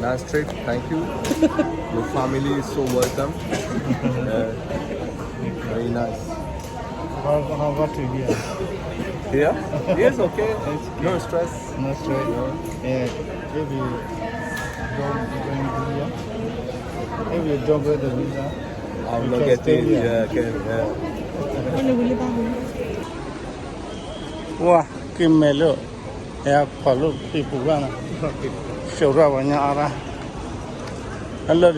Nice trip, thank you. Your family is so welcome. Very nice. How about you here? Here? Yes, okay. No stress. No stress. Yeah. If you don't here, if you don't get the visa, I'm you not can stay getting. here. Yeah, okay. Yeah. Wow, cái mẹ lợ, ya phải lúc đi phụ ra nè, sầu ra vào nhà ra, anh là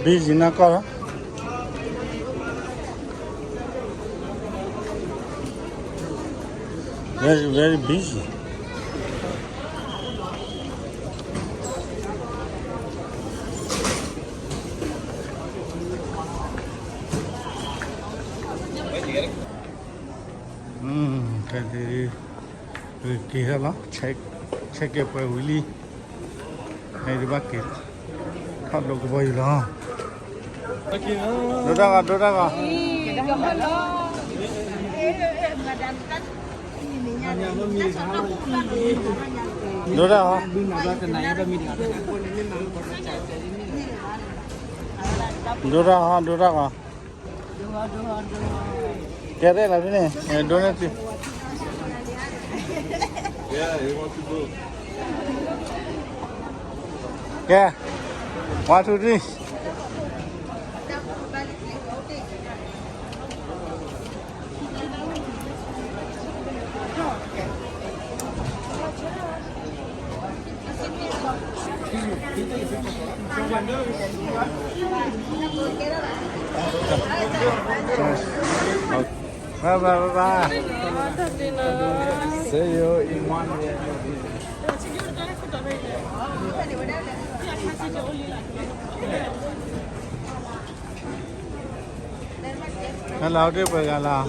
busy na có đó, very busy. Cái gì đó check it by Willie hay đi bắt kịp bắt được cái gì đó đồ ra hả đồ ra hả cái đây là cái này đồ này Yeah, you want to go? Yeah, 1, 2, 3. Bye. See you in 1 year. Hello, đi về là.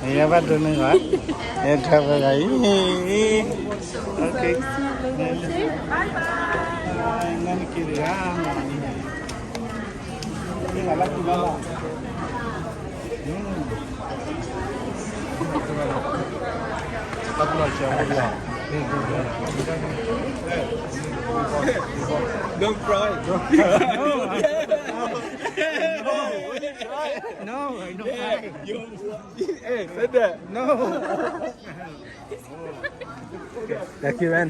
Iya, betul nih, Pak. Ya, coba lagi. Oke. Nanti kiri ya. Ini malah di bawah. Don't cry. No, I don't cry. Hey, said that. No. Thank you, man.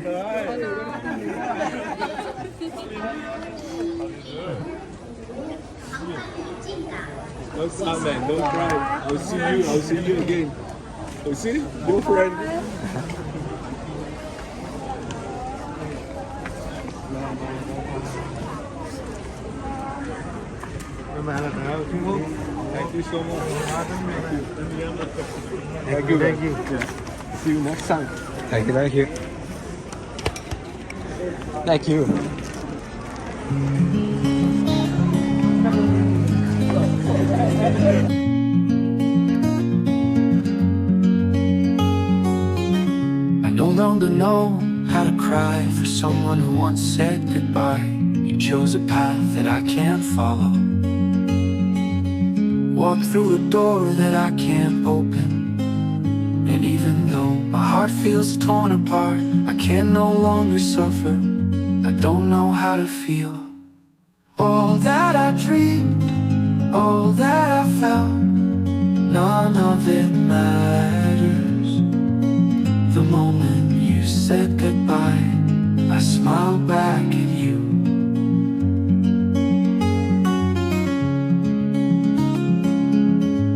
Don't stop, man. Don't cry. I'll see you again. You see? Your friend. Thank you so much. Thank you. Thank you. See you next time. Thank you. Thank you. I no longer know how to cry for someone who once said goodbye. You chose a path that I can't follow. Walk through a door that I can't open. And even though my heart feels torn apart, I can no longer suffer. I don't know how to feel. All that I dreamed, all that I felt, none of it matters. The moment you said goodbye, I smiled back at you.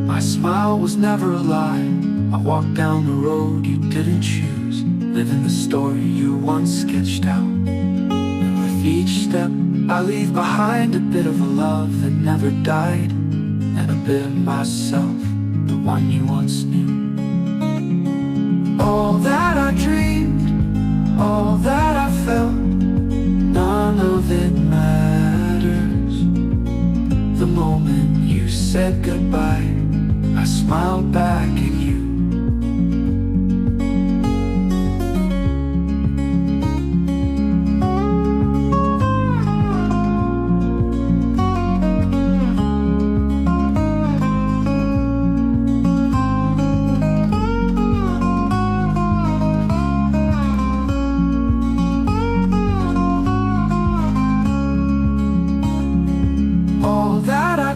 My smile was never a lie. I walked down the road you didn't choose, living the story you once sketched out. And with each step I leave behind a bit of a love that never died, and a bit of myself, the one you once knew. All that I dreamed, all that I felt, none of it matters. The moment you said goodbye, I smiled back at you.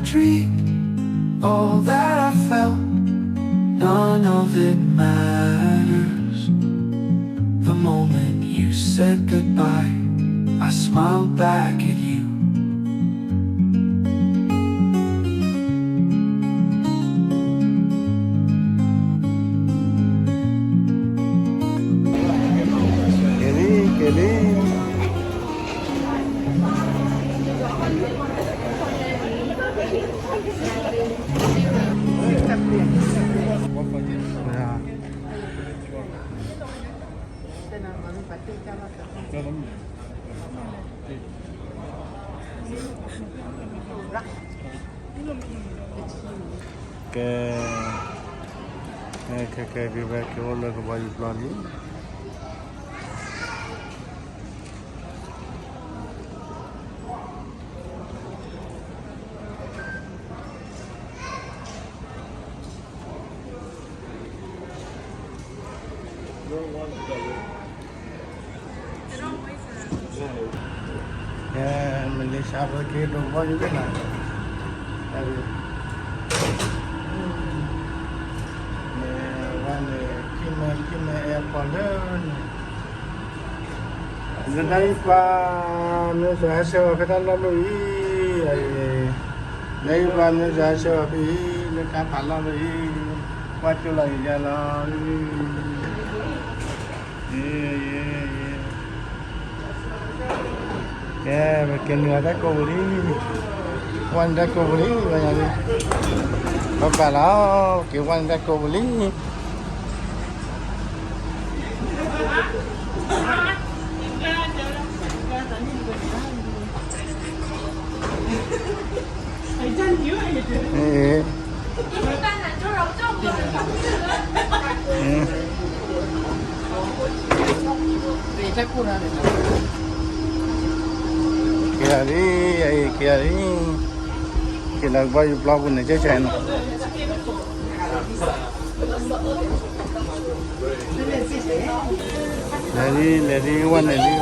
dreamed, all that I felt, none of it matters. The moment you said goodbye, I smiled back at you. cái đi về cái ô lơ cái bao nhiêu lần đi mình sao với cái đồ bao nhiêu cái này Kim airport gần đây qua nơi giá sơ cái đó lui đây qua nơi giá sơ thì nơi cá phản lo đi qua chỗ này ra lo mà kia nữa đã cô đi quan đã cô đi bây giờ đi có phải đó kiểu quan đã cô đi kia đi kia là bao nhiêu blog này chơi chén lấy đi one này cái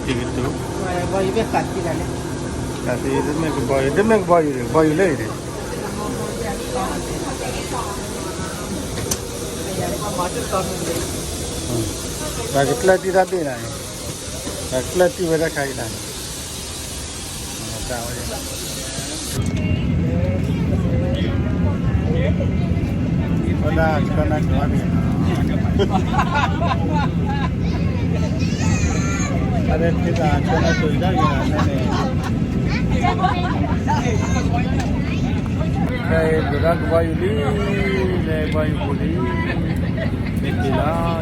gì cái thứ bao nhiêu biết cắt gì này cắt thì đứt mấy cái bao nhiêu lấy đi cái klati ra đi này cái klati về ra khai này Pada sekarang kami ada kita kena sudah ni kayak berat bayu ni bayu buli dikila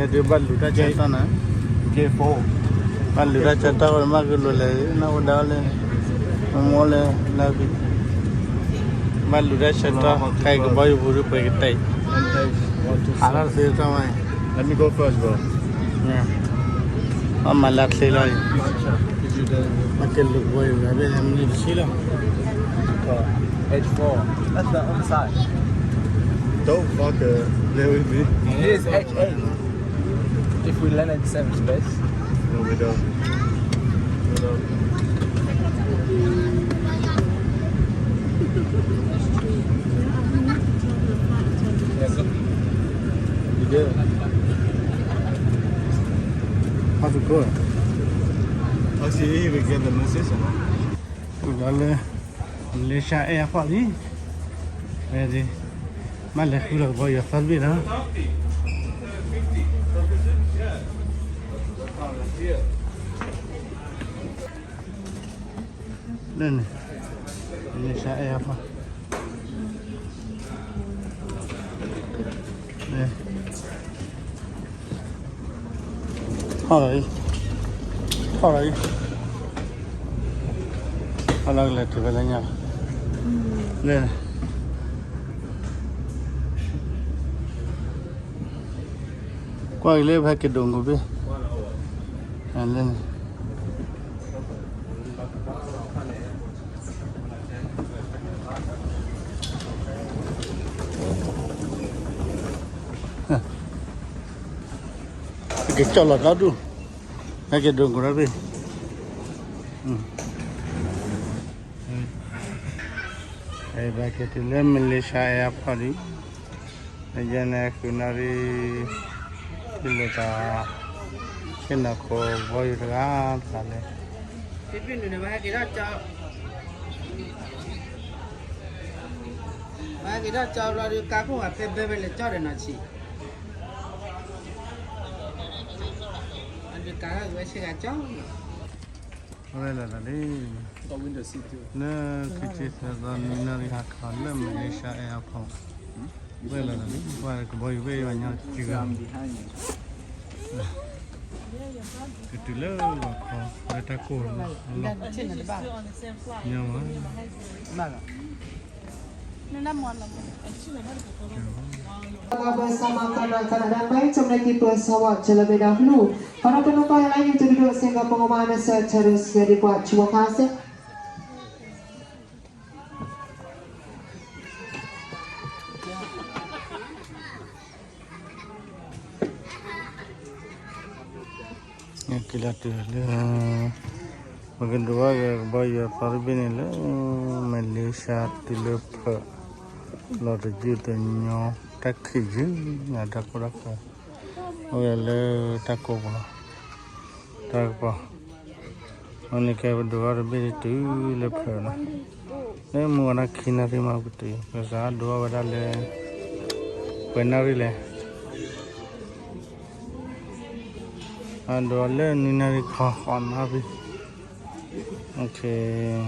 dia balu dah cerita na J4 balu dah cerita orang magu le na udah le mole lagi balu dah cerita kayak ke bayu buru pergi tai halar cerita mai Let me go first, bro. Yeah. Malak selai. Makan lu bayu habis ni silam. H4. That's the other side. Don't fuck there with me. It is H8. If we land at 7 space. No, we don't. Yes, sir. You do. How's it going? I'll see if we get the message. Udah Malaysia Airport ni. Jadi Malaysia bayu farbi dah. นี่นี่ใช่แอร์ป่ะนี่เท่าไหร่อะไรเลยถือไปแล้วเนี่ยนี่กว่าอีเล่แพ็กเกจดงกูพี่อันนี้cái cho lọt đó luôn hai cái đường của nó đi đây ba cái thì lên Malaysia apa đi bây giờ này cứ nari cái là ta cái nào có voi ra ta này cái pin này ba cái đó cho là được cá cũng phải bê bê là cho để nó chỉ ăn được cá với xe gà chó đây là đi Có window seat too. nè cái chiếc xe đó nari hạt khăn lên Malaysia airport đây là đi qua cái voi về vào nhau chưa I'm behind you. cái từ lớn là có người ta cổ nó trên là ba nhiều quá ba bersama kanak-kanak baik memiliki pesawat terlebih dahulu. Para penumpang yang lain itu duduk sehingga pengumuman seterusnya dibuat. Terima kasih. yang kilat tu bagian dua bayar parbin ini Malaysia tilup lor jutanyo tak hiji ada korak oleh takko takpa ini kayak dua lebih itu lepas na ini mau nak kina terima betul pasal dua badal benar le Ando le ni nari khan habi. Okay.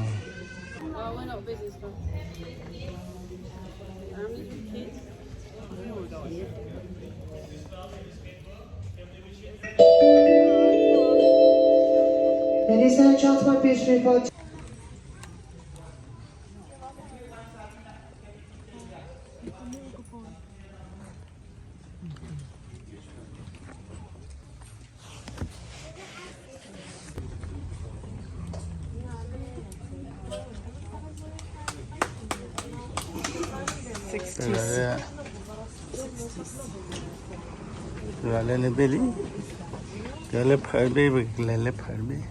Ladies and gentlemen, please report. Là lên bên đi, giờ lên phải bên vực lên phải bên,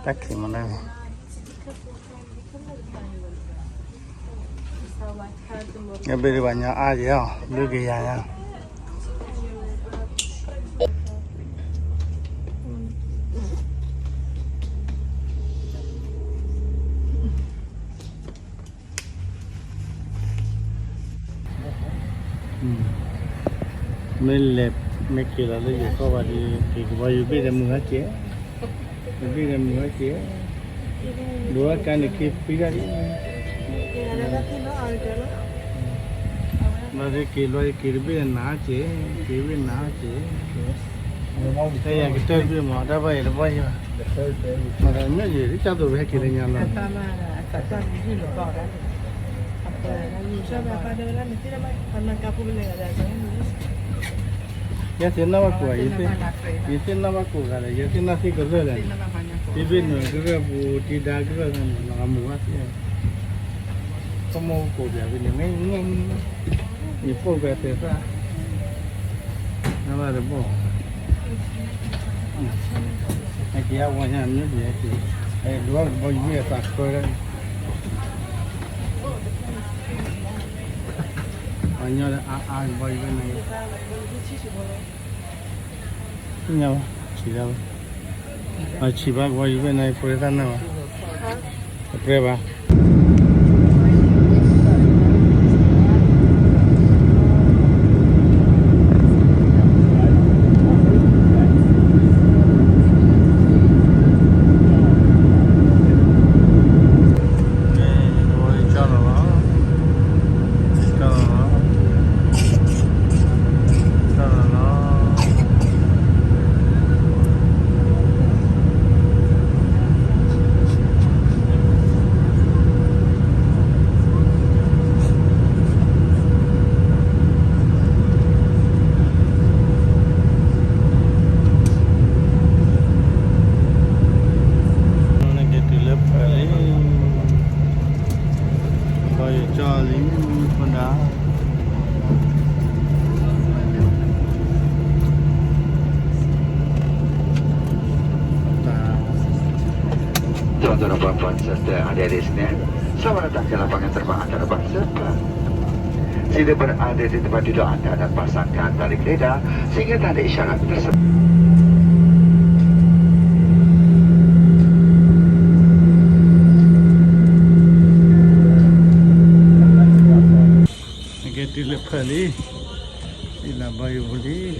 tắc thì mà đây, nhà bên đi vào nhà ai vậy à, đưa cái nhà nha. Mình lẹp mấy kia là lấy có vào đi thì vào bây giờ mưa chế bây giờ mưa chế dua cái này kia phi ra đi nó đi kia loại kia bây giờ ná chế kia bây ná chế đây là cái tên bây mà đã vậy là vậy mà là mấy gì chắc tôi phải kia đây nhà là ya tiene nada más y tiene nada más cara ya tiene así que rela y viene que bu ti da que no vamos así como copia viene y poco te está nada de bo aquí agua ya no y aquí luego voy a estar fuera anh nhớ ai bay bên này nhau chỉ đâu chỉ ba bay bên này phải ra nào phải ba saudara perempuan serta adik-adik sekalian, selamat datang ke lapangan terbang antarabangsa Perth. Sila berada di tempat duduk anda dan pasangkan tali geledah sehingga tanda isyarat tersebut. Kita lepas ni, ila bayu boleh.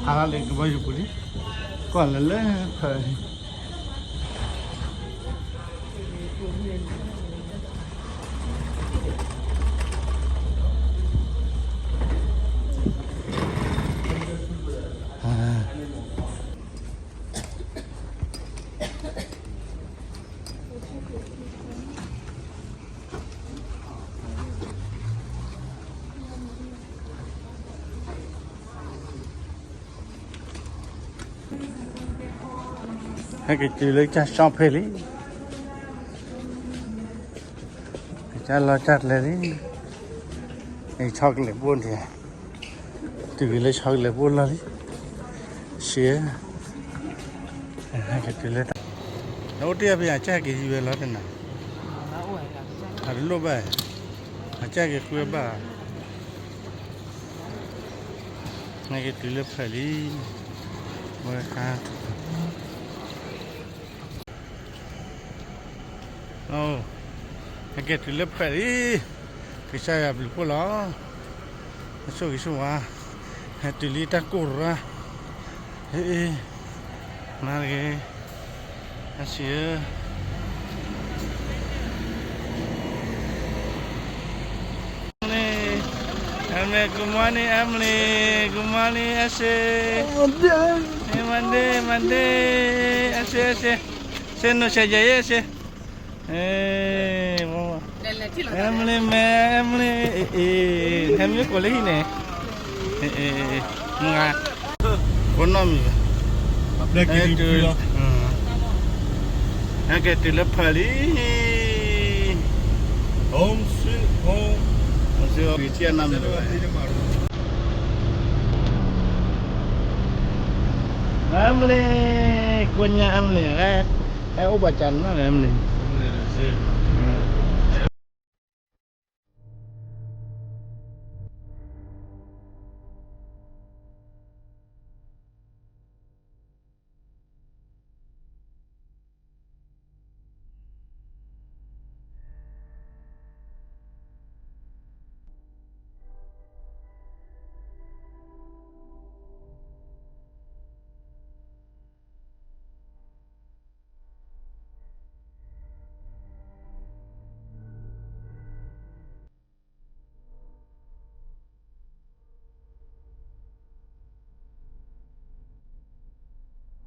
Halal ni bayu boleh. Kau lepas. Cái chữ lấy cha xong phê lý cái cha lo chặt lại đi cái chọc lại buồn thì chữ lấy chọc lại buồn là đi xía cái chữ lấy đâu đi bây giờ cha cái gì về lo thế nào à lúc vậy cha cái quê bà ngay cái chữ lấy phải đi mới khác. Oh, cái thứ lớp phải đi, cái xe gặp được lo, cái số à, cái thứ lý ta cổ ra, mà cái xe, Emily, good morning, Emily, good morning, Ase, Monday, Ase, seno saja ya, Ase. Mama. Emily có lấy nè. Nga. Con nom. Cái từ. Cái từ lớp Paris. Home sweet home. Masih ujian nam rồi. Emily, punya Emily kan? Obat cantik Emily.